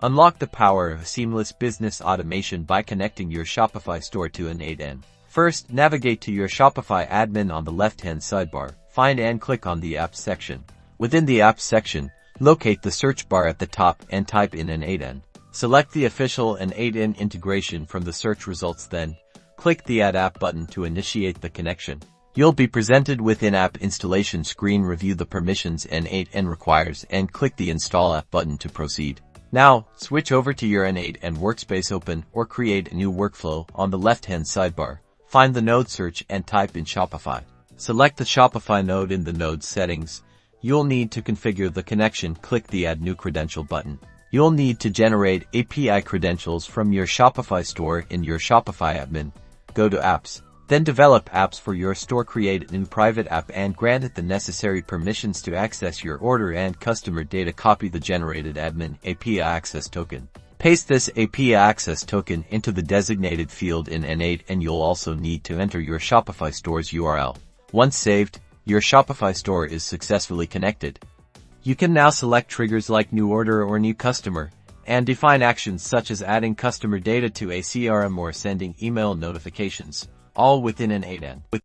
Unlock the power of seamless business automation by connecting your Shopify store to N8n. First, navigate to your Shopify admin on the left-hand sidebar. Find and click on the Apps section. Within the Apps section, locate the search bar at the top and type in N8n. Select the official N8n integration from the search results, then click the Add App button to initiate the connection. You'll be presented with in-app installation screen. Review the permissions N8n requires and click the Install App button to proceed. Now, switch over to your N8n workspace, open or create a new workflow on the left-hand sidebar. Find the node search and type in Shopify. Select the Shopify node in the node settings. You'll need to configure the connection. Click the Add New Credential button. You'll need to generate API credentials from your Shopify store in your Shopify admin. Go to Apps. Then develop apps for your store. Create a new private app and grant it the necessary permissions to access your order and customer data. Copy the generated admin API access token. Paste this API access token into the designated field in N8, and you'll also need to enter your Shopify store's URL. Once saved, your Shopify store is successfully connected. You can now select triggers like new order or new customer, and define actions such as adding customer data to a CRM or sending email notifications, all within N8n.